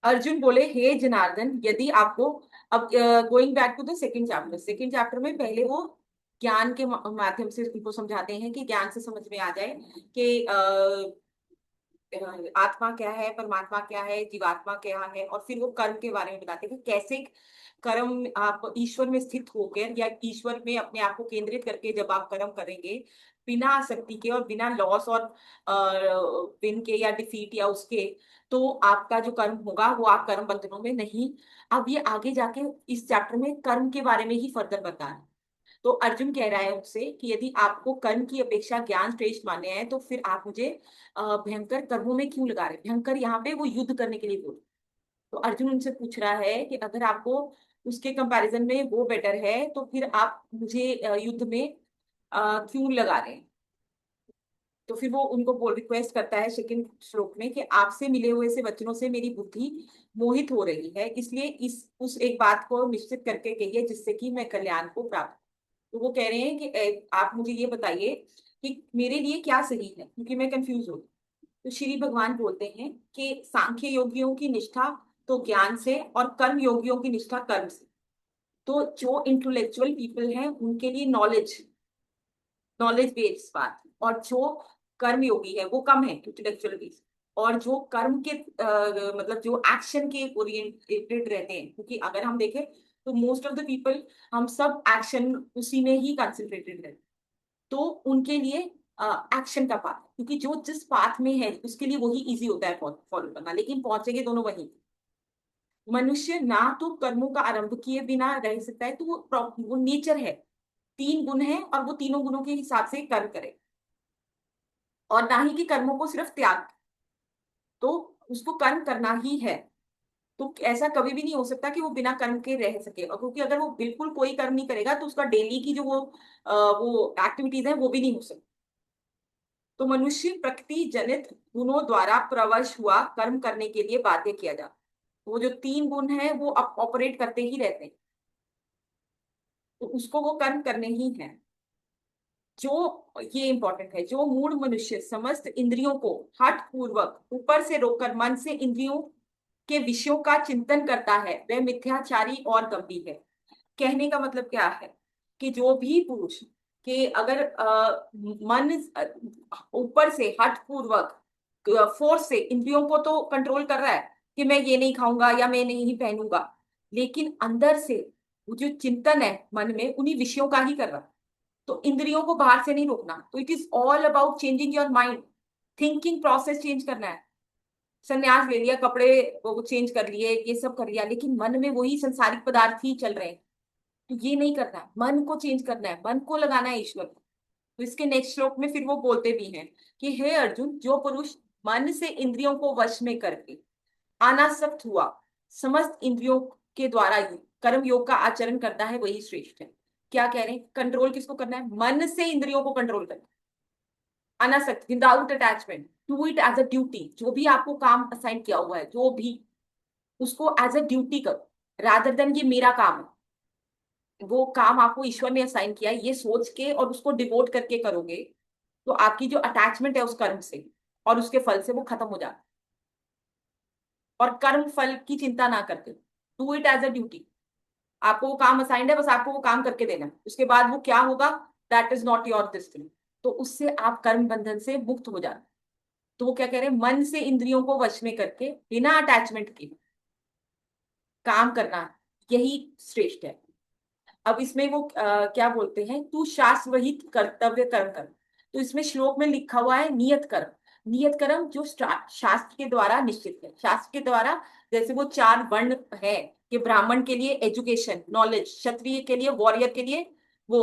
अर्जुन बोले, हे जनार्दन, यदि आपको, अब going back to the second chapter में पहले वो ज्ञान के माध्यम से उनको समझाते हैं कि ज्ञान से समझ में आ जाए कि आत्मा क्या है, परमात्मा क्या है, जीवात्मा क्या है, और फिर वो कर्म के बारे में बताते हैं कि कैसे कर्म आप ईश्वर में स्थित होकर या ईश्वर में अपने आप को केंद्रित करके जब आप कर्म करेंगे बिना आसक्ति के और बिना लॉस और विन के या डिफीट या उसके, तो आपका जो कर्म होगा वो आप कर्म बंधनों में नहीं। अब ये आगे जाके इस चैप्टर में कर्म के बारे में ही फर्दर बता है। तो अर्जुन कह रहा है उससे कि यदि आपको कर्म की अपेक्षा ज्ञान श्रेष्ठ मानने हैं तो फिर आप मुझे भयंकर कर्मों में क्यों लगा रहे हैं? भयंकर यहाँ पे वो युद्ध करने के लिए बोल। तो अर्जुन उनसे पूछ रहा है कि अगर आपको उसके कंपैरिजन में वो बेटर है तो फिर आप मुझे युद्ध में क्यों लगा रहे हैं? तो फिर वो उनको बोल रिक्वेस्ट करता है सेकंड श्लोक में कि आपसे मिले हुए से वचनों से मेरी बुद्धि मोहित हो रही है, इसलिए इस उस एक बात को निश्चित करके कहिए जिससे कि मैं कल्याण को प्राप्त। तो वो कह रहे हैं कि आप मुझे ये बताइए कि मेरे लिए क्या सही है, क्योंकि मैं कंफ्यूज हूँ। तो श्री भगवान बोलते हैं कि सांख्य योगियों की निष्ठा तो ज्ञान से और कर्म योगियों की निष्ठा कर्म से। तो जो इंटेलेक्चुअल पीपल हैं उनके लिए नॉलेज, नॉलेज बेस्ड बात, और जो कर्म योगी है वो कम है इंटेलेक्चुअल बेस्ड। और जो कर्म के मतलब जो एक्शन के ओरिएंटेड रहते हैं, क्योंकि अगर हम देखें तो मोस्ट ऑफ द पीपल, हम सब एक्शन उसी में ही कंसंट्रेटेड रहते हैं। तो उनके लिए एक्शन का पाथ, क्योंकि जो जिस पाथ में है उसके लिए वही इजी होता है फॉलो करना, लेकिन पहुंचेंगे दोनों वही। मनुष्य ना तो कर्मों का आरंभ किए बिना रह सकता है, तो वो नेचर है, तीन गुण है और वो तीनों गुणों के हिसाब से कर्म करे, और ना ही कि कर्मों को सिर्फ त्याग। तो उसको कर्म करना ही है। तो ऐसा कभी भी नहीं हो सकता कि वो बिना कर्म के रह सके, और क्योंकि अगर वो बिल्कुल कोई कर्म नहीं करेगा तो उसका डेली की जो वो एक्टिविटीज है वो भी नहीं हो सकती। तो मनुष्य प्रकृति जनित गुणों द्वारा प्रवश हुआ कर्म करने के लिए बाध्य किया जाता। वो जो तीन गुण है वो ऑपरेट करते ही रहते हैं, तो उसको वो कर्म करने ही है। जो, ये इंपॉर्टेंट है, जो मूढ़ मनुष्य समस्त इंद्रियों को हठ पूर्वक ऊपर से रोककर मन से इंद्रियों के विषयों का चिंतन करता है वह मिथ्याचारी और गंभीर है। कहने का मतलब क्या है कि जो भी पुरुष कि अगर मन ऊपर से हठ पूर्वक फोर्स से इंद्रियों को तो कंट्रोल कर रहा है कि मैं ये नहीं खाऊंगा या मैं नहीं पहनूंगा, लेकिन अंदर से वो जो चिंतन है मन में उन्हीं विषयों का ही कर रहा है। तो इंद्रियों को बाहर से नहीं रोकना, तो it is all about changing your mind. Thinking process change करना है। संन्यास ले लिया, कपड़े वो चेंज कर लिए, ये सब कर लिया, लेकिन मन में वही संसारिक पदार्थ ही चल रहे हैं। तो ये नहीं करना है, मन को चेंज करना है, मन को लगाना है ईश्वर को। तो इसके नेक्स्ट श्लोक में फिर वो बोलते भी हैं कि हे अर्जुन, जो पुरुष मन से इंद्रियों को वश में करके अनासक्त हुआ समस्त इंद्रियों के द्वारा ही कर्म योग का आचरण करता है वही श्रेष्ठ है। क्या कह रहे हैं? कंट्रोल किसको करना है? मन से इंद्रियों को कंट्रोल करना, अनासक्त, without attachment, do it as a duty. जो भी आपको काम असाइन किया हुआ है, जो भी, उसको एज अ ड्यूटी करो, रादर देन ये मेरा काम है। वो काम आपको ईश्वर ने असाइन किया है, ये सोच के और उसको डिवोट करके करोगे तो आपकी जो अटैचमेंट है उस कर्म से और उसके फल से वो खत्म हो जाता है। और कर्म फल की चिंता ना करके do it as a duty. आपको वो काम असाइंड है, बस आपको वो काम करके देना है, उसके बाद वो क्या होगा, that is not your destiny. तो उससे आप कर्म बंधन से मुक्त हो जाते। तो वो क्या कह रहे हैं? मन से इंद्रियों को वश में करके बिना अटैचमेंट के काम करना, यही श्रेष्ठ है। अब इसमें वो क्या बोलते हैं, तू शास्त्र विहित कर्तव्य कर्म कर। तो इसमें श्लोक में लिखा हुआ है नियत कर्म। नियत कर्म जो शास्त्र के द्वारा निश्चित है, शास्त्र के द्वारा। जैसे वो चार वर्ण है कि ब्राह्मण के लिए एजुकेशन नॉलेज, क्षत्रिय के लिए, वॉरियर के लिए वो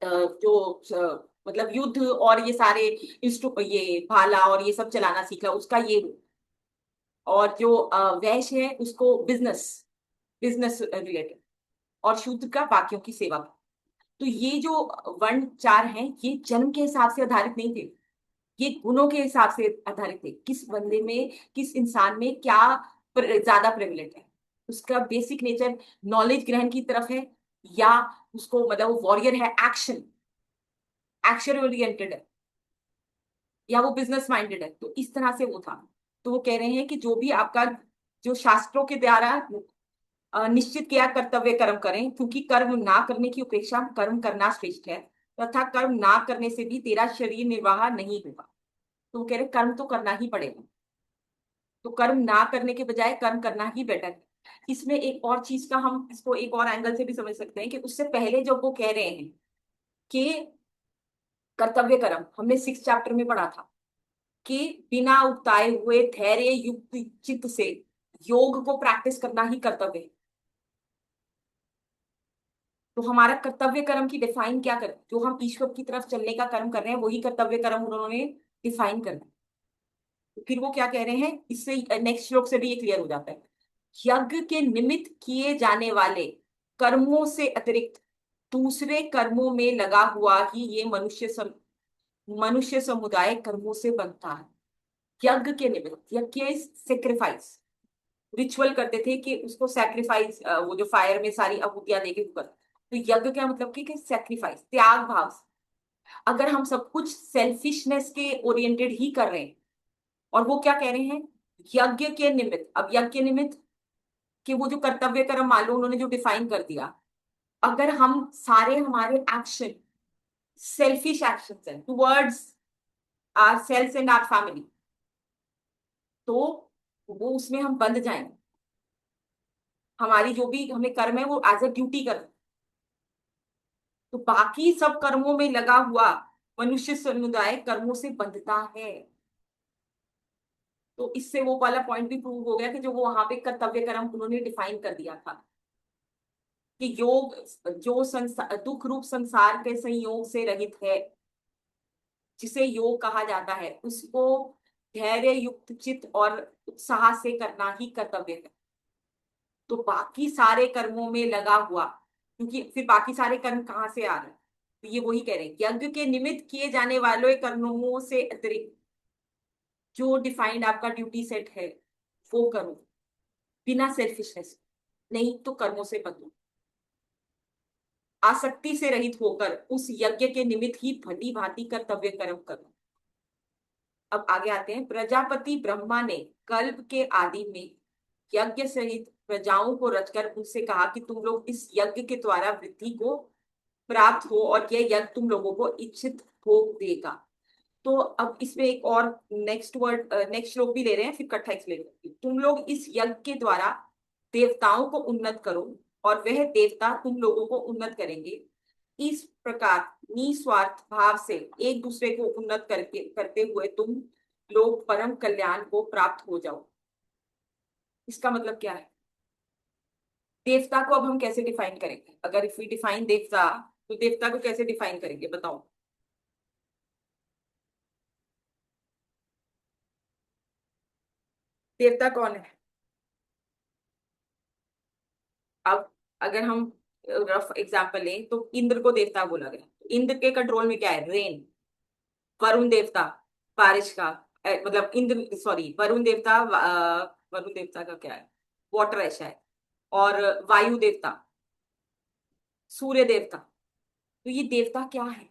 जो मतलब युद्ध और ये सारे ये भाला और ये सब चलाना सीखा उसका ये रूप। और जो वैश्य है उसको बिजनेस, बिजनेस रिलेटेड। और शूद्र का बाकियों की सेवा। तो ये जो वर्ण चार हैं ये जन्म के हिसाब से आधारित नहीं थे, ये गुणों के हिसाब से आधारित थे। किस बंदे में, किस इंसान में क्या ज्यादा प्रेवलेंट है, उसका बेसिक नेचर नॉलेज ग्रहण की तरफ है, या उसको मतलब वो वॉरियर है, एक्शन, एक्शन ओरिएंटेड है, या वो बिजनेस माइंडेड है। तो इस तरह से वो था। तो वो कह रहे हैं कि जो भी आपका, जो शास्त्रों के द्वारा निश्चित किया कर्तव्य कर्म करें, क्योंकि कर्म ना करने की अपेक्षा कर्म करना श्रेष्ठ है, तथा कर्म ना करने से भी तेरा शरीर निर्वाह नहीं होगा। तो वो कह रहे कर्म तो करना ही पड़ेगा, तो कर्म ना करने के बजाय कर्म करना ही बेटर है। इसमें एक और चीज का हम इसको एक और एंगल से भी समझ सकते हैं कि उससे पहले जब वो कह रहे हैं कि कर्तव्य कर्म, हमने 6 चैप्टर में पढ़ा था कि बिना उगताए हुए धैर्य युक्त चित्त से योग को प्रैक्टिस करना ही कर्तव्य है। तो हमारा कर्तव्य कर्म की डिफाइन क्या कर, जो हम ईश्वर की तरफ चलने का कर्म कर रहे हैं वही कर्तव्य कर्म उन्होंने डिफाइन करना है। तो फिर वो क्या कह रहे हैं, इससे नेक्स्ट श्लोक से भी ये क्लियर हो जाता है। यज्ञ के निमित्त किए जाने वाले कर्मों से अतिरिक्त दूसरे कर्मों में लगा हुआ ही ये मनुष्य समुदाय कर्मों से बनता है। यज्ञ के निमित्त, यज्ञ सेक्रीफाइस, रिचुअल करते थे कि उसको सैक्रिफाइस, वो जो फायर में सारी आहुतियां देके कर, तो यज्ञ क्या मतलब कि सैक्रिफाइस, त्याग भाव से। अगर हम सब कुछ सेल्फिशनेस के ओरिएंटेड ही कर रहे हैं, और वो क्या कह रहे हैं, यज्ञ के निमित्त, अब यज्ञ के निमित्त कि वो जो कर्तव्य कर्म मान लो उन्होंने जो डिफाइन कर दिया, अगर हम सारे हमारे एक्शन सेल्फिश एक्शन है towards our self and our family, तो वो उसमें हम बंध जाएंगे। हमारी जो भी हमें कर्म है वो एज अ ड्यूटी कर, तो बाकी सब कर्मों में लगा हुआ मनुष्य समुदाय कर्मों से बंधता है। तो इससे वो वाला पॉइंट भी प्रूव हो गया कि जो वो वहां पे कर्तव्य कर्म उन्होंने डिफाइन कर दिया था कि योग जो संसार दुख रूप संसार के संयोग से रहित है, जिसे योग कहा जाता है, उसको धैर्य युक्त चित्त और उत्साह से करना ही कर्तव्य है। तो बाकी सारे कर्मों में लगा हुआ, क्योंकि फिर बाकी सारे कर्म कहाँ से आ रहे हैं, तो ये वही कह रहे हैं, यज्ञ के निमित्त किए जाने वाले कर्मों से अतिरिक्त जो डिफाइंड आपका ड्यूटी सेट है वो करो, बिना सेल्फिशनेस, नहीं तो कर्मों से बंधो, आसक्ति से रहित होकर उस यज्ञ के निमित्त ही भली भांति कर्तव्य कर्म करो। अब आगे आते हैं, प्रजापति ब्रह्मा ने कल्प के आदि में यज्ञ सहित प्रजाओं को रचकर उनसे कहा कि तुम लोग इस यज्ञ के द्वारा वृद्धि को प्राप्त हो और यह यज्ञ तुम लोगों को इच्छित भोग देगा। तो अब इसमें एक और नेक्स्ट श्लोक भी ले रहे हैं, फिर इकट्ठा ले रहे हैं, तुम लोग इस यज्ञ के द्वारा देवताओं को उन्नत करो और वह देवता तुम लोगों को उन्नत करेंगे। इस प्रकार निस्वार्थ भाव से एक दूसरे को उन्नत करके करते हुए तुम लोग परम कल्याण को प्राप्त हो जाओ। इसका मतलब क्या है, देवता को अब हम कैसे डिफाइन करेंगे, अगर इफ वी डिफाइन देवता, तो देवता को कैसे डिफाइन करेंगे बताओ। देवता कौन है। अब अगर हम रफ एग्जाम्पल लें तो इंद्र को देवता बोला गया, इंद्र के कंट्रोल में क्या है, रेन। वरुण देवता, बारिश का, मतलब इंद्र सॉरी वरुण देवता, वरुण देवता का क्या है, वाटर है शायद। और वायु देवता, सूर्य देवता। तो ये देवता क्या है,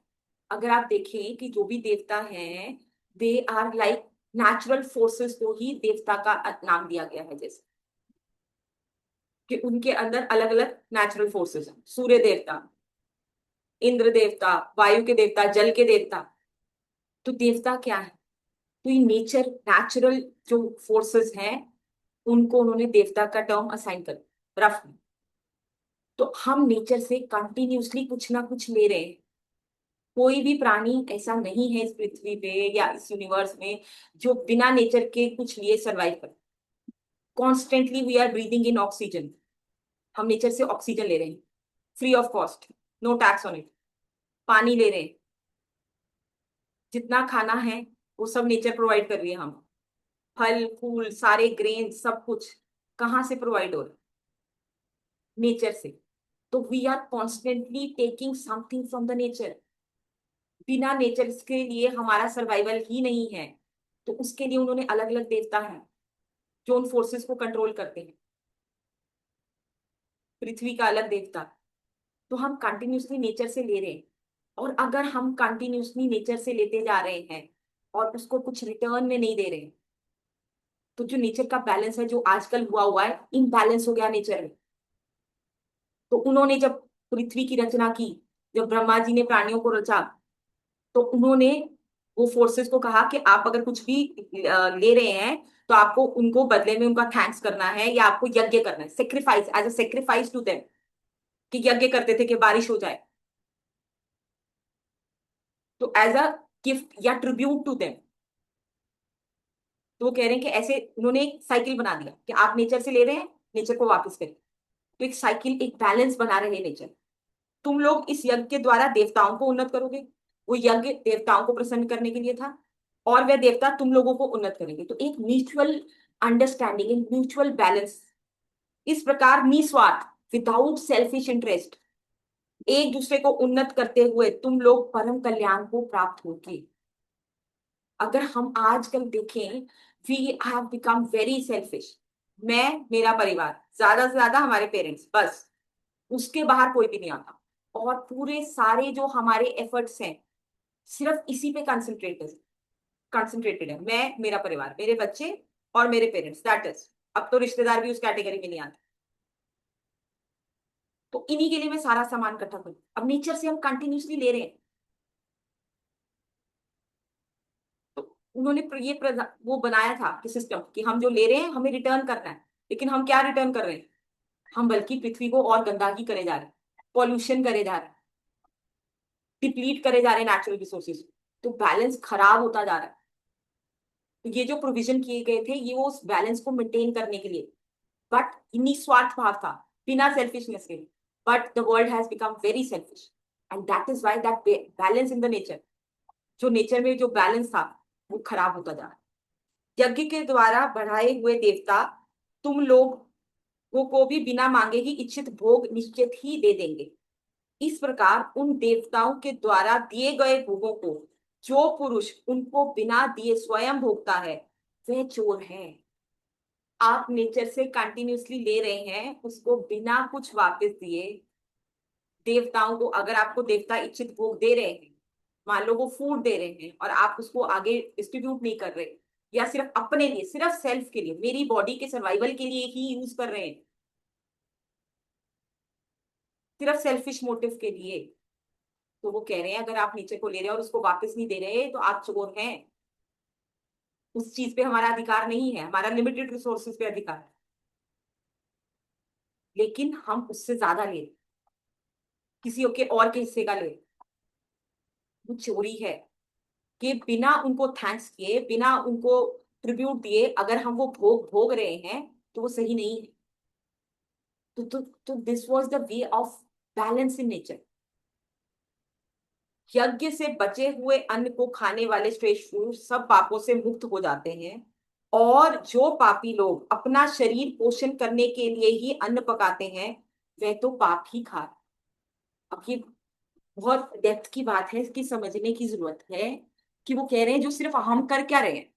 अगर आप देखें कि जो भी देवता हैं, they are like natural forces को ही देवता का नाम दिया गया है, जैसे कि उनके अंदर अलग अलग नेचुरल फोर्सेस हैं, सूर्य देवता, इंद्र देवता, वायु के देवता, जल के देवता। तो देवता क्या है, तो ये नेचुरल जो फोर्सेस हैं उनको उन्होंने देवता का टर्म असाइन कर रफ में। तो हम नेचर से कंटिन्यूसली कुछ ना कुछ ले रहे हैं। कोई भी प्राणी ऐसा नहीं है इस पृथ्वी पे या इस यूनिवर्स में जो बिना नेचर के कुछ लिए सरवाइव कर। Constantly we are breathing in oxygen, हम नेचर से ऑक्सीजन ले रहे हैं free of cost, no tax on it. पानी ले रहे हैं, जितना खाना है वो सब नेचर प्रोवाइड कर रही है हम, फल फूल सारे ग्रेन सब कुछ कहाँ से प्रोवाइड हो रहा है, नेचर से। तो we are constantly taking something from the nature. बिना नेचर के लिए हमारा सर्वाइवल ही नहीं है। तो उसके लिए उन्होंने अलग अलग देवता हैं जो उन फोर्सेस को कंट्रोल करते हैं। पृथ्वी का अलग देवता। तो हम कंटिन्यूसली नेचर से ले रहे हैं, और अगर हम कंटिन्यूसली नेचर से लेते जा रहे हैं और उसको कुछ रिटर्न में नहीं दे रहे हैं, तो जो नेचर का बैलेंस है, जो आजकल हुआ हुआ है, इम्बैलेंस हो गया नेचर में। तो उन्होंने जब पृथ्वी की रचना की, जब ब्रह्मा जी ने प्राणियों को रचा, तो उन्होंने वो फोर्सेस को कहा कि आप अगर कुछ भी ले रहे हैं, तो आपको उनको बदले में उनका थैंक्स करना है, या आपको यज्ञ करना है, sacrifice, as a sacrifice to them, कि यज्ञ करते थे कि बारिश हो जाए। तो एज अ गिफ्ट या ट्रिब्यूट टू देम। तो वो कह रहे हैं कि ऐसे उन्होंने एक साइकिल बना दिया कि आप नेचर से ले रहे हैं, नेचर को वापस करें। तो एक साइकिल, एक बैलेंस बना रहे हैं नेचर। तुम लोग इस यज्ञ के द्वारा देवताओं को उन्नत करोगे। वो यज्ञ देवताओं को प्रसन्न करने के लिए था, और वे देवता तुम लोगों को उन्नत करेंगे। तो एक म्यूचुअल अंडरस्टैंडिंग, एक म्यूचुअल बैलेंस। इस प्रकार निस्वार्थ, विदाउट सेल्फिश इंटरेस्ट, एक दूसरे को उन्नत करते हुए तुम लोग परम कल्याण को प्राप्त होगे। अगर हम आजकल देखें, we have become very selfish. मैं, मेरा परिवार, ज्यादा से ज्यादा हमारे पेरेंट्स, बस, उसके बाहर कोई भी नहीं आता। और पूरे सारे जो हमारे एफर्ट्स हैं, सिर्फ इसी पे कंसंट्रेटेड है। मैं, मेरा परिवार, मेरे बच्चे और मेरे पेरेंट्स, दैट इज। अब तो रिश्तेदार भी उस कैटेगरी में नहीं आते। तो इन्हीं के लिए मैं सारा सामान इकट्ठा करूँ। अब नेचर से हम कंटिन्यूसली ले रहे हैं। तो उन्होंने वो बनाया था कि सिस्टम, कि हम जो ले रहे हैं हमें रिटर्न करना है। लेकिन हम क्या रिटर्न कर रहे हैं? हम बल्कि पृथ्वी को और गंदा ही करे जा रहे हैं, पॉल्यूशन करे जा रहे हैं, डिप्लीट करे जा रहे हैं नेचुरल रिसोर्सेज। तो बैलेंस खराब होता जा रहा है। तो ये जो प्रोविजन किए गए थे, ये वो उस बैलेंस को मेंटेन करने के लिए, बट निस्वार्थ भाव था, बिना सेल्फिशनेस के। But the world has become very selfish, and that is why that balance in the nature, जो नेचर में जो बैलेंस था, वो खराब होता जा रहा है। यज्ञ के द्वारा बढ़ाए हुए देवता तुम लोगों को भी बिना मांगे ही इच्छित भोग निश्चित ही दे देंगे। इस प्रकार उन देवताओं के द्वारा दिए गए भोगों को जो पुरुष उनको बिना दिए स्वयं भोगता है, वह चोर है। आप नेचर से कंटिन्यूसली ले रहे हैं, उसको बिना कुछ वापस दिए। देवताओं को, अगर आपको देवता इच्छित भोग दे रहे हैं, मान लो वो फूड दे रहे हैं, और आप उसको आगे डिस्ट्रीब्यूट नहीं कर रहे, या सिर्फ अपने लिए, सिर्फ सेल्फ के लिए, मेरी बॉडी के सर्वाइवल के लिए ही यूज कर रहे हैं, सिर्फ सेल्फिश मोटिव के लिए, तो वो कह रहे हैं अगर आप नेचर को ले रहे हैं और उसको वापस नहीं दे रहे, तो आप चोर हैं। उस चीज पे हमारा अधिकार नहीं है, हमारा लिमिटेड रिसोर्सेज पे अधिकार है, लेकिन हम उससे ज्यादा ले रहे हैं, किसी के और के हिस्से का ले रहे हैं। वो चोरी है। कि बिना उनको थैंक्स किए, बिना उनको ट्रिब्यूट दिए, अगर हम वो भोग भोग रहे हैं, तो वो सही नहीं है। तो this was the way of balance in nature. यज्ञ से बचे हुए अन्न को खाने वाले श्रेष्ठ सब पापों से मुक्त हो जाते हैं। और जो पापी लोग अपना शरीर पोषण करने के लिए ही अन्न पकाते हैं, वह तो पाप ही खा रहे। अब ये बहुत डेप्थ की बात है, इसकी समझने की जरूरत है। कि वो कह रहे हैं जो सिर्फ हम कर क्या रहे हैं,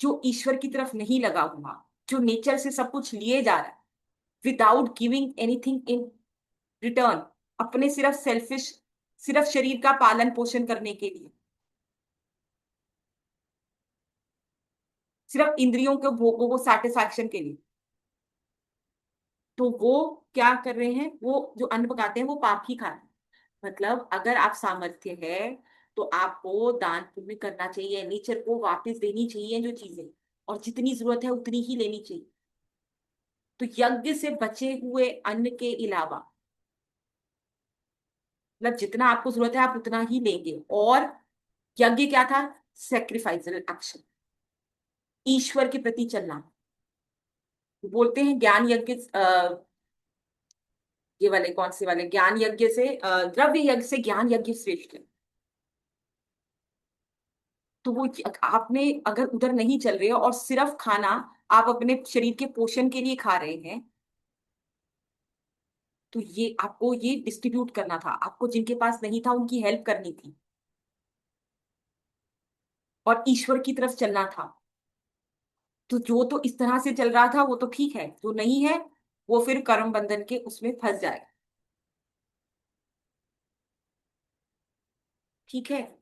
जो ईश्वर की तरफ नहीं लगा हुआ, जो नेचर से सब कुछ लिए जा रहा है, without giving anything in return, अपने सिर्फ सेल्फिश, सिर्फ शरीर का पालन पोषण करने के लिए, सिर्फ इंद्रियों के भोगों को सेटिस्फैक्शन के लिए, तो वो क्या कर रहे हैं? वो जो अन्न पकाते हैं वो पाप ही खा रहे हैं। मतलब अगर आप सामर्थ्य है, तो आपको दान पुण्य करना चाहिए, नेचर को वापस देनी चाहिए जो चीजें, और जितनी जरूरत है उतनी ही लेनी चाहिए। तो यज्ञ से बचे हुए अन्न के अलावा, मतलब जितना आपको जरूरत है आप उतना ही लेंगे। और यज्ञ क्या था? सेक्रीफाइसल एक्शन, ईश्वर के प्रति चलना। बोलते हैं ज्ञान यज्ञ, ये वाले कौन से वाले, ज्ञान यज्ञ से द्रव्य यज्ञ से ज्ञान यज्ञ श्रेष्ठ है। तो वो आपने अगर उधर नहीं चल रहे हो और सिर्फ खाना आप अपने शरीर के पोषण के लिए खा रहे हैं, तो ये आपको ये डिस्ट्रीब्यूट करना था, आपको जिनके पास नहीं था उनकी हेल्प करनी थी, और ईश्वर की तरफ चलना था। तो जो तो इस तरह से चल रहा था वो तो ठीक है, जो नहीं है वो फिर कर्म बंधन के उसमें फंस जाएगा। ठीक है।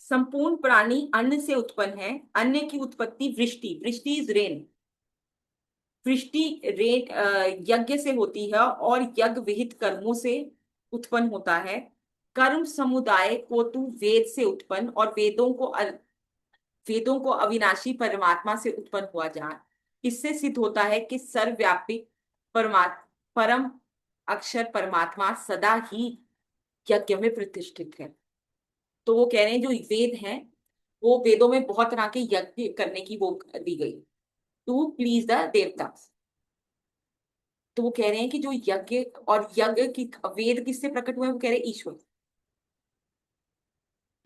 संपूर्ण प्राणी अन्न से उत्पन्न है। अन्न की उत्पत्ति वृष्टि, वृष्टि इज रेन, वृष्टि रेन यज्ञ से होती है और यज्ञ विहित कर्मों से उत्पन्न होता है। कर्म समुदाय को तू वेद से उत्पन्न, और वेदों को अविनाशी परमात्मा से उत्पन्न हुआ जान। इससे सिद्ध होता है कि सर्वव्यापी परम अक्षर परमात्मा सदा ही यज्ञ में प्रतिष्ठित है। तो वो कह रहे हैं जो वेद हैं, वो वेदों में बहुत तरह के यज्ञ करने की वो दी गई, टू प्लीज द देवता। तो वो कह रहे हैं कि जो यज्ञ, और यज्ञ की वेद किससे प्रकट हुए हैं, वो कह रहे हैं ईश्वर।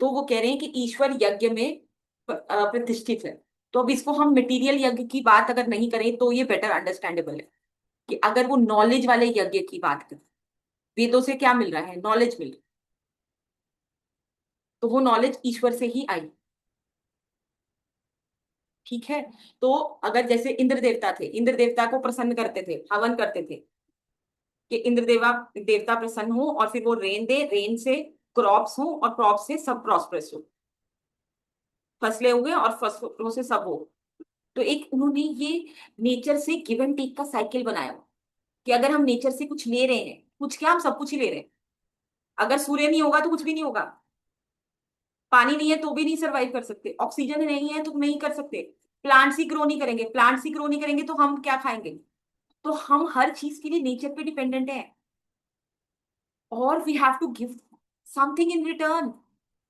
तो वो कह रहे हैं कि ईश्वर यज्ञ में प्रतिष्ठित है। तो अब इसको हम मटेरियल यज्ञ की बात अगर नहीं करें तो ये बेटर अंडरस्टैंडेबल है, कि अगर वो नॉलेज वाले यज्ञ की बात करें, वेदों से क्या मिल रहा है, नॉलेज मिल रही है, तो वो नॉलेज ईश्वर से ही आई। ठीक है। तो अगर जैसे इंद्र देवता थे, इंद्र देवता को प्रसन्न करते थे, हवन करते थे कि इंद्र देवता प्रसन्न हो और फिर वो रेन दे, रेन से क्रॉप्स हो और क्रॉप से सब प्रॉस्परस हो, फसलें उगे और फसलों से सब हो। तो एक उन्होंने ये नेचर से गिव एंड टेक का साइकिल बनाया, कि अगर हम नेचर से कुछ ले रहे हैं, कुछ क्या, हम सब कुछ ही ले रहे हैं। अगर सूर्य नहीं होगा तो कुछ भी नहीं होगा, पानी नहीं है तो भी नहीं सरवाइव कर सकते, ऑक्सीजन नहीं है तो नहीं कर सकते, प्लांट्स ही ग्रो नहीं करेंगे, प्लांट्स ही ग्रो नहीं करेंगे तो हम क्या खाएंगे। तो हम हर चीज के लिए नेचर पे डिपेंडेंट है, और we have to give something in return.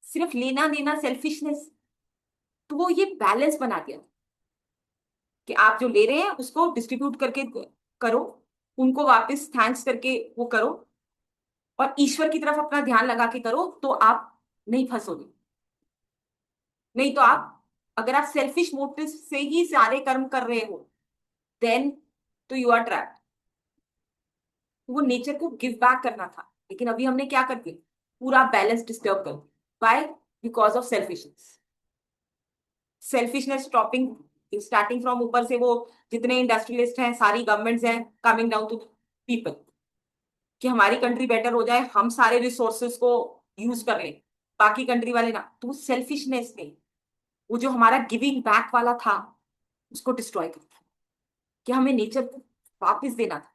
सिर्फ लेना देना सेल्फिशनेस। तो वो ये बैलेंस बना दिया कि आप जो ले रहे हैं उसको डिस्ट्रीब्यूट करके करो, उनको वापस थैंक्स करके वो करो, और ईश्वर की तरफ अपना ध्यान लगा के करो, तो आप नहीं फंसोगे। नहीं तो आप, अगर आप सेल्फिश मोटिव से ही सारे कर्म कर रहे हो, देन तो यू आर ट्रैप्ड। वो नेचर को गिव बैक करना था, लेकिन अभी हमने क्या कर दिया, पूरा बैलेंस डिस्टर्ब कर दिया। By, because of selfishness. Selfishness stopping starting from ऊपर से, वो जितने इंडस्ट्रियलिस्ट हैं, सारी गवर्नमेंट्स हैं, कमिंग डाउन टू पीपल, कि हमारी कंट्री बेटर हो जाए, हम सारे रिसोर्सेज को यूज कर लें, बाकी कंट्री वाले ना। तो सेल्फिशनेस ने वो जो हमारा गिविंग बैक वाला था उसको डिस्ट्रॉय कर दिया, कि हमें नेचर को वापस देना था।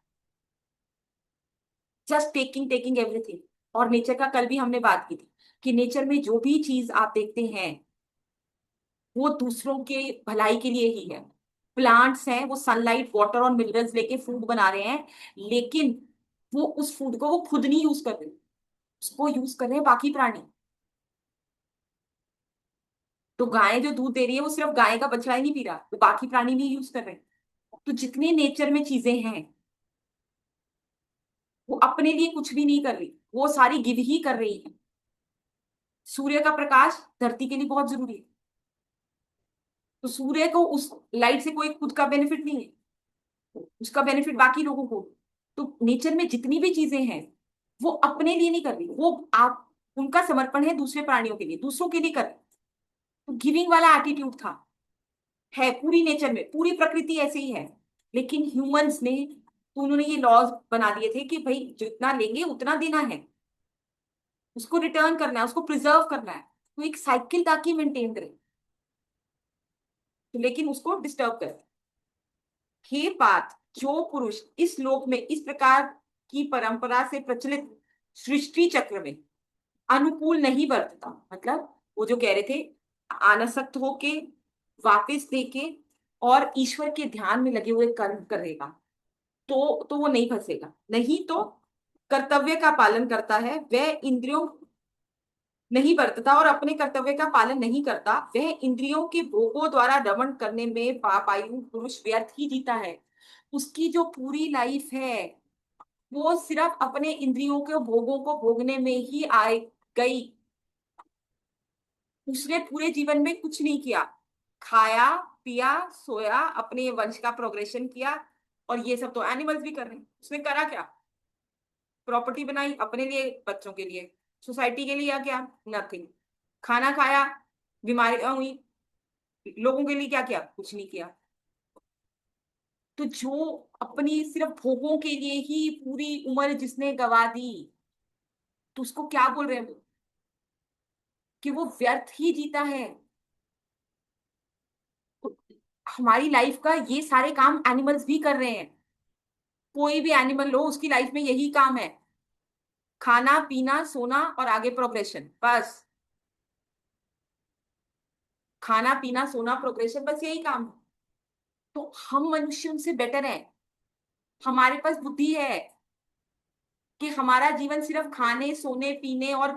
Just taking taking everything. और नेचर का कल भी हमने बात की थी, कि नेचर में जो भी चीज आप देखते हैं वो दूसरों के भलाई के लिए ही है। प्लांट्स हैं, वो सनलाइट, वाटर और मिनरल्स लेके फूड बना रहे हैं, लेकिन वो उस फूड को वो खुद नहीं यूज कर रहे, उसको यूज कर रहे हैं बाकी प्राणी। तो गाय जो दूध दे रही है, वो सिर्फ गाय का बछड़ा ही नहीं पी रहा, वो बाकी प्राणी भी यूज कर रहे हैं। तो जितने नेचर में चीजें हैं, वो अपने लिए कुछ भी नहीं कर रही, वो सारी गिव ही कर रही है। सूर्य का प्रकाश धरती के लिए बहुत जरूरी है, तो सूर्य को उस लाइट से कोई खुद का बेनिफिट नहीं है, उसका बेनिफिट बाकी लोगों को। तो नेचर में जितनी भी चीजें हैं, वो अपने लिए नहीं कर रही, वो आप, उनका समर्पण है दूसरे प्राणियों के लिए, दूसरों के लिए कर रही। तो गिविंग वाला एटीट्यूड था, है पूरी नेचर में, पूरी प्रकृति ऐसे ही है। लेकिन ह्यूमंस ने, तो उन्होंने ये लॉज बना दिए थे कि भाई जितना लेंगे उतना देना है, उसको रिटर्न करना है, उसको प्रिजर्व करना है। तो एक साइकिल ताकि मेंटेन करे, तो लेकिन उसको डिस्टर्ब करे। हे पार्थ, जो पुरुष इस लोक में इस प्रकार की परंपरा से प्रचलित सृष्टि चक्र में अनुकूल नहीं बरतता, मतलब वो जो कह रहे थे आनासक्त होके वापिस देके और ईश्वर के ध्यान में लगे हुए कर्म करेगा, तो वो नहीं फंसेगा। नहीं तो कर्तव्य का पालन करता है वह इंद्रियों नहीं बरतता, और अपने कर्तव्य का पालन नहीं करता, वह इंद्रियों के भोगों द्वारा रमण करने में पापायु पुरुष व्यर्थ ही जीता है। उसकी जो पूरी लाइफ है, वो सिर्फ अपने इंद्रियों के भोगों को भोगने में ही आए गई। उसने पूरे जीवन में कुछ नहीं किया, खाया पिया सोया, अपने वंश का प्रोग्रेशन किया। और ये सब तो एनिमल्स भी कर रहे हैं, उसने करा क्या, प्रॉपर्टी बनाई अपने लिए, बच्चों के लिए, सोसाइटी के लिए, या क्या, नथिंग। खाना खाया, बीमारियां हुई, लोगों के लिए क्या किया, कुछ नहीं किया। तो जो अपनी सिर्फ भोगों के लिए ही पूरी उम्र जिसने गवा दी, तो उसको क्या बोल रहे हैं वो, कि वो व्यर्थ ही जीता है। तो हमारी लाइफ का ये सारे काम एनिमल्स भी कर रहे हैं। कोई भी एनिमल लो, उसकी लाइफ में यही काम है, खाना पीना सोना और आगे प्रोग्रेशन, बस। खाना पीना सोना प्रोग्रेशन, बस यही काम है। तो हम मनुष्य उनसे बेटर हैं। हमारे पास बुद्धि है कि हमारा जीवन सिर्फ खाने सोने पीने और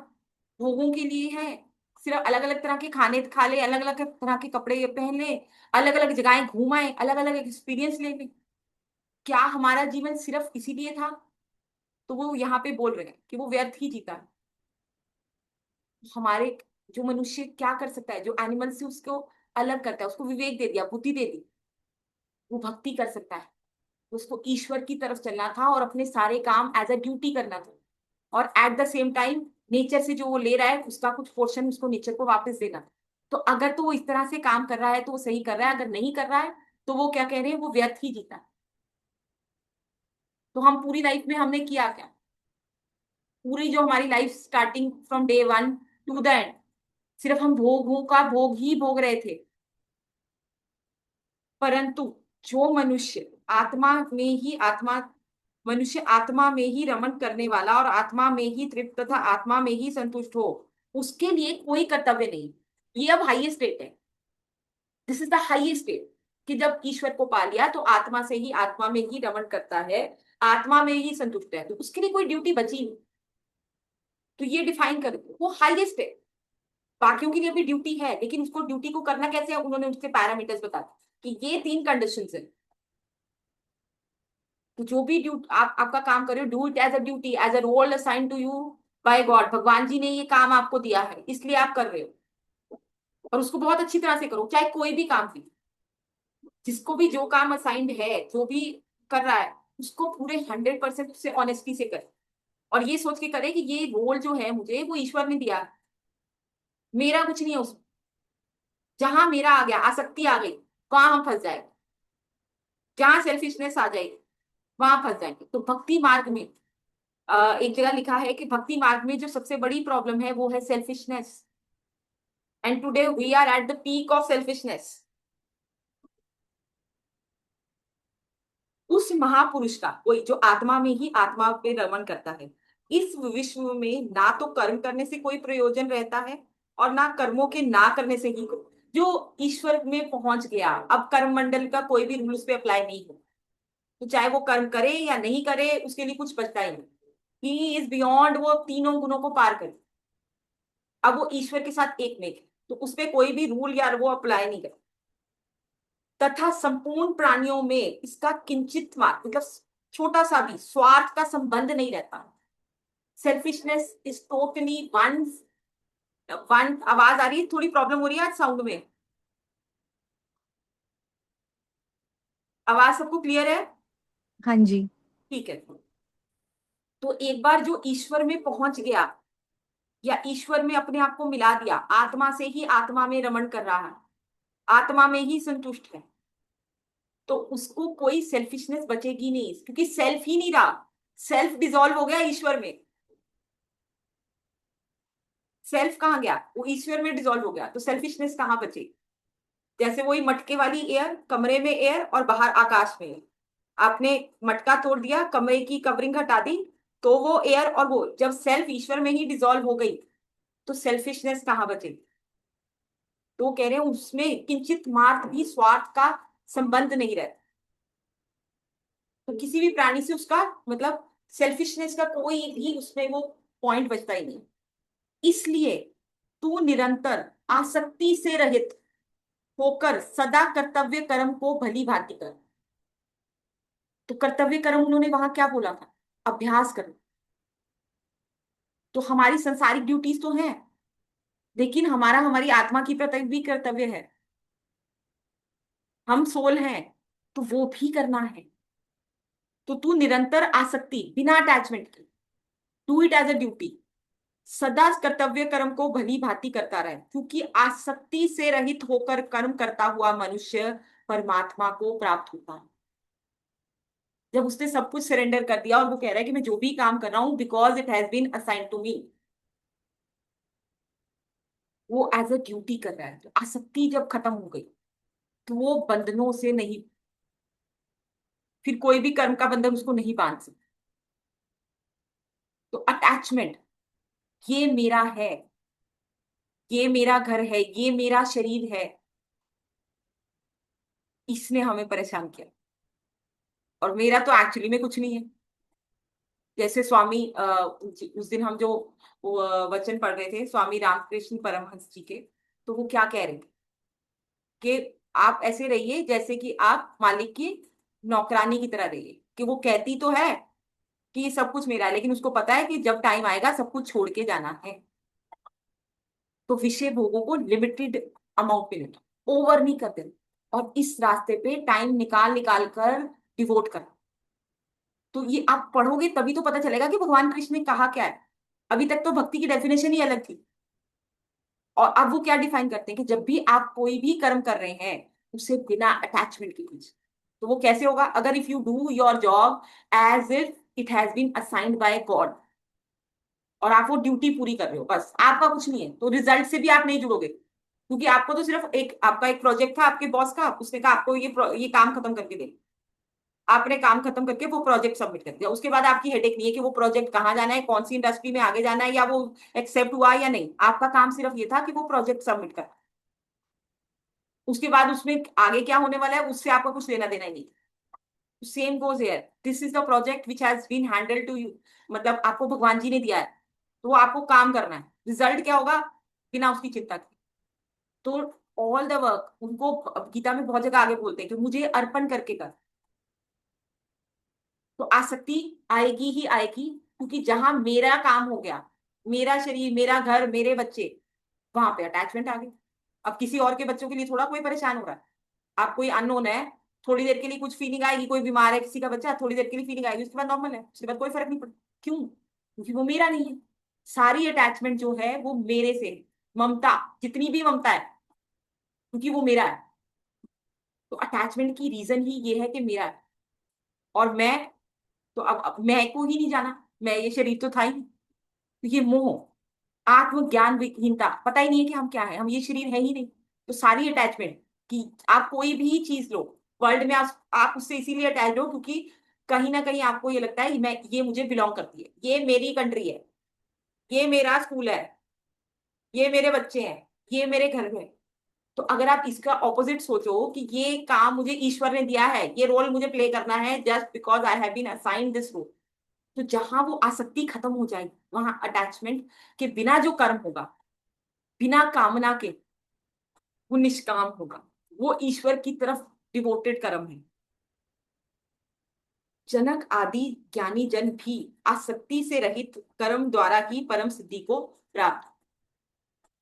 भोगों के लिए है। सिर्फ अलग अलग तरह के खाने खा ले, अलग अलग तरह के कपड़े पहन ले, अलग अलग जगहें घूम आए, अलग अलग एक्सपीरियंस ले ले। क्या हमारा जीवन सिर्फ इसीलिए था? तो वो यहाँ पे बोल रहे हैं कि वो व्यर्थ ही जीता है। हमारे जो मनुष्य क्या कर सकता है, जो एनिमल से उसको अलग करता है, उसको विवेक दे दिया, बुद्धि दे दी, वो भक्ति कर सकता है। उसको ईश्वर की तरफ चलना था और अपने सारे काम एज अ ड्यूटी करना था, और at the same time nature से जो वो ले रहा है उसका कुछ पोर्शन उसको नेचर को वापस देना। तो अगर तो वो इस तरह से काम कर रहा है तो वो सही कर रहा है, अगर नहीं कर रहा है तो वो क्या कह रहे हैं, वो व्यर्थ ही जीता है। तो हम पूरी लाइफ में हमने किया क्या? पूरी जो हमारी life starting from day one two the end, सिर्फ हम भोगों का भोग ही भोग रहे थे। परंतु जो मनुष्य आत्मा में ही आत्मा मनुष्य आत्मा में ही रमण करने वाला और आत्मा में ही तृप्त तथा आत्मा में ही संतुष्ट हो, उसके लिए कोई कर्तव्य नहीं। ये अब हाईएस्ट स्टेट है। This is the highest state, कि जब ईश्वर को पा लिया तो आत्मा से ही आत्मा में ही रमण करता है, आत्मा में ही संतुष्ट है, तो उसके लिए कोई ड्यूटी बची नहीं। तो ये डिफाइन कर दो, वो हाईएस्ट है। बाकियों के लिए भी ड्यूटी है, लेकिन उसको ड्यूटी को करना कैसे है, उन्होंने उसके पैरामीटर्स बता दिए कि ये 3 कंडीशंस है। तो जो भी ड्यूटी आप आपका काम कर रहे हो, do it as a duty, as a role assign to you by God. भगवान जी ने ये काम आपको दिया है, इसलिए आप कर रहे हो, और उसको बहुत अच्छी तरह से करो, चाहे कोई भी काम भी। जिसको भी जो काम असाइंड है, जो भी कर रहा है, उसको पूरे 100% उससे ऑनेस्टी से करे, और ये सोच के करे कि ये रोल जो है मुझे, वो ईश्वर ने दिया है, मेरा कुछ नहीं है उसमें। जहां मेरा आ गया, आसक्ति आ गई, वहां हम फंस जाएंगे। जहां सेल्फिशनेस आ जाएगी, वहां फंस जाएंगे। तो भक्ति मार्ग में एक जगह लिखा है कि भक्ति मार्ग में जो सबसे बड़ी प्रॉब्लम है वो है selfishness, and today we are at the peak of selfishness. उस महापुरुष का, वही जो आत्मा में ही आत्मा पे रमण करता है, इस विश्व में ना तो कर्म करने से कोई प्रयोजन रहता है, और ना कर्मों के ना करने से ही जो ईश्वर में पहुंच गया, अब कर्म मंडल का कोई भी रूल उस पे अप्लाई नहीं हो। तो चाहे वो कर्म करे या नहीं करे, उसके लिए कुछ बचता ही नहीं। ही इज बियॉन्ड, वो तीनों गुणों को पार करे। अब वो ईश्वर के साथ एक में है, तो उसपे कोई भी रूल या वो अप्लाई नहीं करे। तथा संपूर्ण प्राणियों में इसका किंचित मात्र, मतलब छोटा सा भी स्वार्थ का संबंध नहीं रहता। Selfishness is totally one one. आवाज आ रही है, थोड़ी प्रॉब्लम हो रही है आज साउंड में। आवाज सबको क्लियर है? हाँ जी। ठीक है। तो एक बार जो ईश्वर में पहुंच गया, या ईश्वर में अपने आप को मिला दिया, आत्मा से ही आत्मा में रमण कर रहा है, आत्मा में ही संतुष्ट है, तो उसको कोई सेल्फिशनेस बचेगी नहीं, क्योंकि सेल्फ ही नहीं रहा। सेल्फ डिसॉल्व हो गया ईश्वर में। सेल्फ कहाँ गया? वो ईश्वर में डिसॉल्व हो गया, तो सेल्फिशनेस कहाँ बची? जैसे वही मटके वाली एयर, कमरे में एयर और बाहर आकाश में एयर। आपने मटका तोड़ दिया, कमरे की कवरिंग हटा दी, तो वो एयर और वो जब सेल्फ ईश्वर में ही डिसॉल्व हो गई, तो सेल्फिशनेस कहाँ बची? तो वो कह रहे हैं उसमें किंचित मात्र भी स्वार्थ का संबंध नहीं रहता। तो किसी भी प्राणी से उसका मतलब सेल्फिशनेस का कोई भी उसमें वो पॉइंट बचता ही नहीं। इसलिए तू निरंतर आसक्ति से रहित होकर सदा कर्तव्य कर्म को भली भांति कर। तो कर्तव्य कर्म उन्होंने वहां क्या बोला था? अभ्यास करो। तो हमारी संसारिक ड्यूटीज तो हैं, लेकिन हमारा हमारी आत्मा की प्रति भी कर्तव्य है। हम सोल हैं, तो वो भी करना है। तो तू निरंतर आसक्ति बिना अटैचमेंट के, do it as a duty, सदा कर्तव्य कर्म को भली भांति करता रहे, क्योंकि आसक्ति से रहित होकर कर्म करता हुआ मनुष्य परमात्मा को प्राप्त होता है। जब उसने सब कुछ सरेंडर कर दिया और वो कह रहा है कि मैं जो भी काम कर रहा हूं because it has been assigned to me. वो एज अ ड्यूटी कर रहा है। तो आसक्ति जब खत्म हो गई तो वो बंधनों से नहीं, फिर कोई भी कर्म का बंधन उसको नहीं बांध सकता। तो अटैचमेंट, ये मेरा है, ये मेरा घर है, ये मेरा शरीर है, इसने हमें परेशान किया। और मेरा तो एक्चुअली में कुछ नहीं है। जैसे स्वामी उस दिन हम जो वचन पढ़ रहे थे स्वामी रामकृष्ण परमहंस जी के, तो वो क्या कह रहे थे कि आप ऐसे रहिए जैसे कि आप मालिक की नौकरानी की तरह रहिए, कि वो कहती तो है कि ये सब कुछ मेरा है, लेकिन उसको पता है कि जब टाइम आएगा सब कुछ छोड़ के जाना है। तो विषय भोगों को लिमिटेड अमाउंट में लेना, ओवर नहीं कर देना, और इस रास्ते पे टाइम निकाल निकाल कर डिवोट करना। तो ये आप पढ़ोगे तभी तो पता चलेगा कि भगवान कृष्ण ने कहा क्या है। अभी तक तो भक्ति की डेफिनेशन ही अलग थी। और अब वो क्या डिफाइन करते हैं कि जब भी आप कोई भी कर्म कर रहे हैं उसे बिना अटैचमेंट के कीजिए। तो वो कैसे होगा? अगर if you do your job as if it has been assigned by God, और आप वो ड्यूटी पूरी कर रहे हो, बस आपका कुछ नहीं है, तो रिजल्ट से भी आप नहीं जुड़ोगे, क्योंकि आपको तो सिर्फ एक आपका एक प्रोजेक्ट था आपके बॉस का, उसने कहा आपको ये काम खत्म करके दे। आपने काम खत्म करके वो प्रोजेक्ट सबमिट कर दिया, उसके बाद आपकी हेडेक नहीं है कि वो प्रोजेक्ट कहाँ जाना है, कौन सी इंडस्ट्री में आगे जाना है, या वो एक्सेप्ट हुआ या नहीं। आपका काम सिर्फ ये था कि वो प्रोजेक्ट सबमिट कर। उसके बाद उसमें आगे क्या होने वाला है उससे आपका कुछ लेना देना ही नहीं। Same goes here, this is the project which has been handle to you, मतलब आपको भगवान जी ने दिया है, तो वो आपको काम करना है, रिजल्ट क्या होगा बिना उसकी चिंता के। तो ऑल द वर्क, उनको गीता में बहुत जगह आगे बोलते हैं कि मुझे अर्पण करके कर। तो आसक्ति आएगी ही आएगी, क्योंकि जहां मेरा काम हो गया, मेरा शरीर, मेरा घर, मेरे बच्चे, वहां पे अटैचमेंट आ गई। अब किसी और के बच्चों के लिए थोड़ा कोई परेशान हो रहा है। आप कोई अननोन है, थोड़ी देर के लिए कुछ फीलिंग आएगी, कोई बीमार है किसी का बच्चा, थोड़ी देर के लिए फीलिंग आएगी, उसके बाद नॉर्मल है, उसके बाद कोई फर्क नहीं पड़ता। क्यों? क्योंकि वो मेरा नहीं है। सारी अटैचमेंट जो है वो मेरे से है। ममता, जितनी भी ममता है, क्योंकि वो मेरा है। तो अटैचमेंट की रीजन ही ये है कि मेरा है। और मैं, तो अब मैं को ही नहीं जाना, मैं ये शरीर तो था ही नहीं। तो ये मोह, आत्मज्ञान विहीनता, पता ही नहीं है कि हम क्या है, हम ये शरीर है ही नहीं। तो सारी अटैचमेंट, कि आप कोई भी चीज लो वर्ल्ड में, आप उससे इसीलिए अटैच हो क्योंकि कहीं ना कहीं आपको ये लगता है कि मैं, ये मुझे बिलोंग करती है, ये मेरी कंट्री है, ये मेरा स्कूल है, ये मेरे बच्चे हैं, ये मेरे घर में। तो अगर आप इसका ऑपोजिट सोचो कि ये काम मुझे ईश्वर ने दिया है, ये रोल मुझे प्ले करना है just because I have been assigned this role, तो जहां वो आसक्ति खत्म हो जाएगी वहां अटैचमेंट के बिना जो कर्म होगा, बिना कामना के, वो निष्काम होगा, वो ईश्वर की तरफ डिवोटेड कर्म है। जनक आदि ज्ञानी जन भी आसक्ति से रहित कर्म द्वारा ही परम सिद्धि को प्राप्त,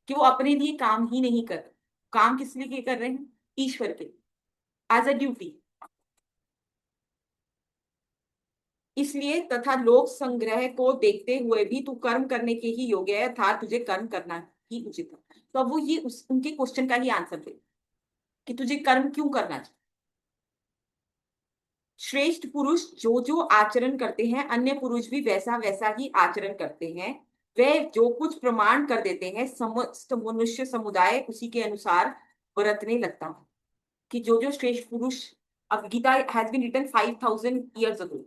कि वो अपने लिए काम ही नहीं कर रहे, काम किस लिए कर रहे हैं? ईश्वर के, एज अ ड्यूटी। इसलिए तथा लोक संग्रह को देखते हुए भी तू कर्म करने के ही योग्य है, अर्थात तुझे कर्म करना ही उचित है। तो अब वो ये उनके क्वेश्चन का ही आंसर दे कि तुझे कर्म क्यों करना चाहिए। श्रेष्ठ पुरुष जो जो आचरण करते हैं अन्य पुरुष भी वैसा वैसा ही आचरण करते हैं। वे जो कुछ प्रमाण कर देते हैं समस्त मनुष्य समुदाय उसी के अनुसार बरतने लगता है। कि जो जो श्रेष्ठ पुरुष, अब Gita has been written 5000 years ago,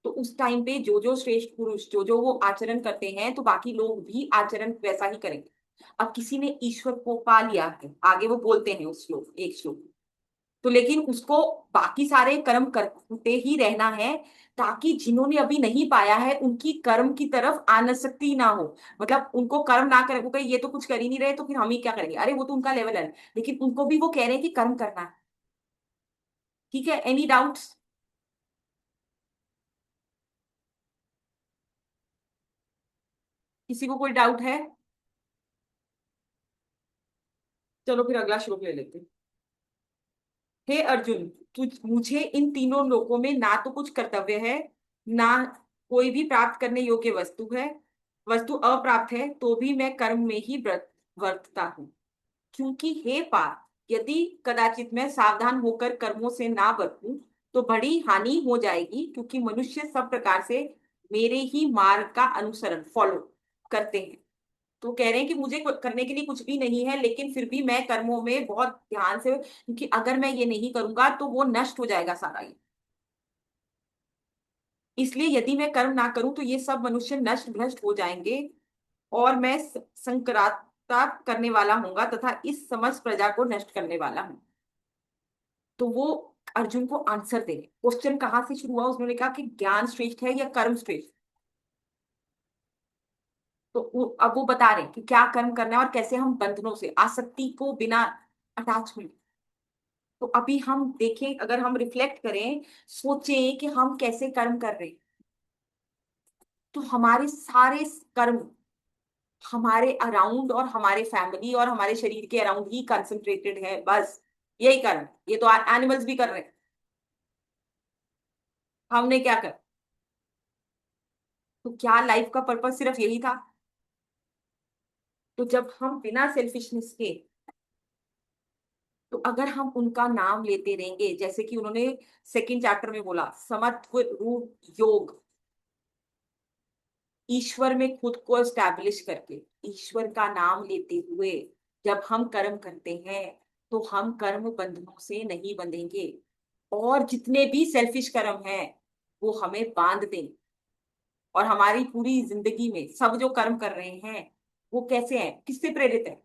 तो उस टाइम पे जो जो श्रेष्ठ पुरुष जो जो वो आचरण करते हैं तो बाकी लोग भी आचरण वैसा ही करेंगे। अब किसी ने ईश्वर को पा लिया है, आगे वो बोलते हैं उस श्लोक, एक श्लोक, तो लेकिन उसको बाकी सारे कर्म करते ही रहना है, ताकि जिन्होंने अभी नहीं पाया है उनकी कर्म की तरफ आनासक्ति ना हो। मतलब उनको कर्म ना करे, वो कहे ये तो कुछ कर ही नहीं रहे तो फिर हम ही क्या करेंगे, अरे वो तो उनका लेवल है, लेकिन उनको भी वो कह रहे हैं कि कर्म करना है। ठीक है, एनी डाउट्स? किसी को कोई डाउट है? चलो फिर अगला श्लोक ले लेते हैं। हे अर्जुन, तुझ मुझे इन तीनों लोकों में ना तो कुछ कर्तव्य है, ना कोई भी प्राप्त करने योग्य वस्तु है, वस्तु अप्राप्त है, तो भी मैं कर्म में ही वर्तता हूँ। क्योंकि हे पार्थ, यदि कदाचित मैं सावधान होकर कर्मों से ना बरतूं तो बड़ी हानि हो जाएगी, क्योंकि मनुष्य सब प्रकार से मेरे ही मार्ग का अनुसरण, फॉलो करते हैं। तो कह रहे हैं कि मुझे करने के लिए कुछ भी नहीं है, लेकिन फिर भी मैं कर्मों में बहुत ध्यान से, क्योंकि अगर मैं ये नहीं करूंगा तो वो नष्ट हो जाएगा सारा ये। इसलिए यदि मैं कर्म ना करूं तो ये सब मनुष्य नष्ट भ्रष्ट हो जाएंगे, और मैं संकराता करने वाला हूंगा तथा इस समस्त प्रजा को नष्ट करने वाला हूं। तो वो अर्जुन को आंसर दे, क्वेश्चन कहाँ से शुरू हुआ, उन्होंने कहा कि ज्ञान श्रेष्ठ है या कर्म श्रेष्ठ। तो अब वो बता रहे हैं कि क्या कर्म करना है और कैसे हम बंधनों से, आसक्ति को, बिना अटैचमेंट। तो अभी हम देखें, अगर हम रिफ्लेक्ट करें, सोचें कि हम कैसे कर्म कर रहे हैं, तो हमारे सारे कर्म हमारे अराउंड और हमारे फैमिली और हमारे शरीर के अराउंड ही कंसंट्रेटेड है, बस यही कर्म। ये तो एनिमल्स भी कर रहे हैं, हमने क्या कर। तो क्या लाइफ का पर्पस सिर्फ यही था? तो जब हम बिना सेल्फिशनेस के, तो अगर हम उनका नाम लेते रहेंगे, जैसे कि उन्होंने सेकंड चैप्टर में बोला, समत्व रूप योग, ईश्वर में खुद को एस्टैब्लिश करके, ईश्वर का नाम लेते हुए जब हम कर्म करते हैं, तो हम कर्म बंधनों से नहीं बंधेंगे। और जितने भी सेल्फिश कर्म हैं वो हमें बांध देंगे। और हमारी पूरी जिंदगी में सब जो कर्म कर रहे हैं वो कैसे हैं, किससे प्रेरित है?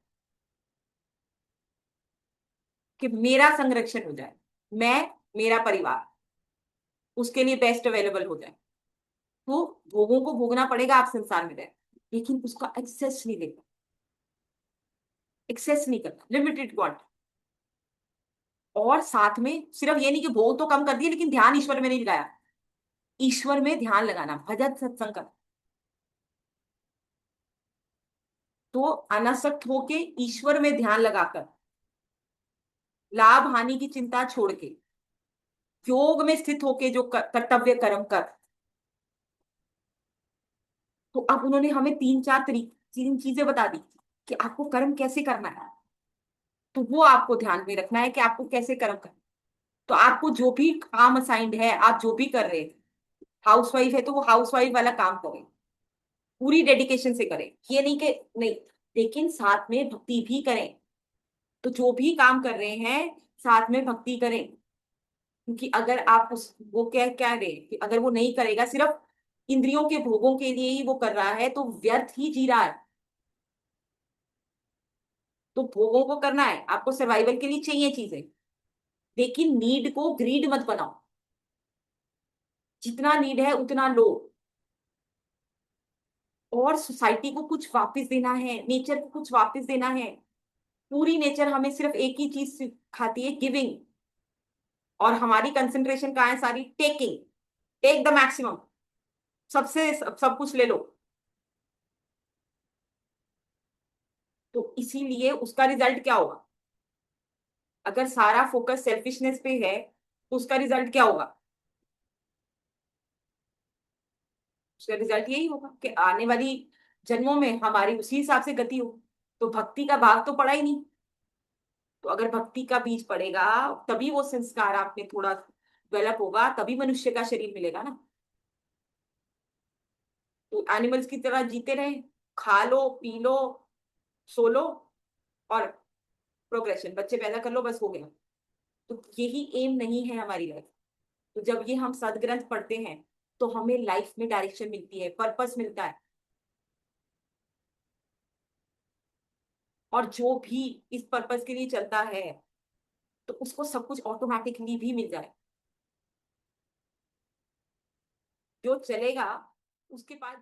कि मेरा संरक्षण हो जाए, मैं, मेरा परिवार उसके लिए बेस्ट अवेलेबल हो जाए। तो भोगों को भोगना पड़ेगा, आप संसार में रहे, लेकिन उसका एक्सेस नहीं लेना, एक्सेस नहीं करना, लिमिटेड क्वांटिटी। और साथ में सिर्फ ये नहीं कि भोग तो कम कर दिए लेकिन ध्यान ईश्वर में नहीं लगाया, ईश्वर में ध्यान लगाना, भजन सत्संग कर। तो अनासक्त होके ईश्वर में ध्यान लगाकर, लाभ हानि की चिंता छोड़ के, योग में स्थित होके जो कर्तव्य कर्म कर। तो अब उन्होंने हमें तीन चार तरीके, तीन चीजें बता दी कि आपको कर्म कैसे करना है। तो वो आपको ध्यान में रखना है कि आपको कैसे कर्म करना। तो आपको जो भी काम असाइंड है, आप जो भी कर रहे हैं, हाउसवाइफ है तो वो हाउसवाइफ वाला काम करें, पूरी डेडिकेशन से करें, ये नहीं कि नहीं, लेकिन साथ में भक्ति भी करें। तो जो भी काम कर रहे हैं साथ में भक्ति करें, क्योंकि अगर आप उस वो क्या क्या रहे कि अगर वो नहीं करेगा, सिर्फ इंद्रियों के भोगों के लिए ही वो कर रहा है, तो व्यर्थ ही जी रहा है। तो भोगों को करना है, आपको सर्वाइवल के लिए चाहिए चीजें, लेकिन नीड को ग्रीड मत बनाओ, जितना नीड है उतना लो। और सोसाइटी को कुछ वापस देना है, नेचर को कुछ वापस देना है। पूरी नेचर हमें सिर्फ एक ही चीज सिखाती है, गिविंग। और हमारी कंसंट्रेशन कहाँ है सारी, टेकिंग, टेक द मैक्सिमम, सबसे सब कुछ ले लो। तो इसीलिए उसका रिजल्ट क्या होगा? अगर सारा फोकस सेल्फिशनेस पे है तो उसका रिजल्ट क्या होगा? उसका रिजल्ट यही होगा कि आने वाली जन्मों में हमारी उसी हिसाब से गति हो। तो भक्ति का भाग तो पड़ा ही नहीं। तो अगर भक्ति का बीज पड़ेगा, तभी वो संस्कार आप में थोड़ा डेवलप होगा, तभी मनुष्य का शरीर मिलेगा ना। तो एनिमल्स की तरह जीते रहे, खा लो पी लो, सो लो, और प्रोग्रेशन, बच्चे पैदा कर लो, बस हो गया। तो यही एम नहीं है हमारी लाइफ। तो जब ये हम सदग्रंथ पढ़ते हैं तो हमें लाइफ में डायरेक्शन मिलती है, पर्पस मिलता है। और जो भी इस पर्पस के लिए चलता है तो उसको सब कुछ ऑटोमेटिकली भी मिल जाए। जो चलेगा उसके पास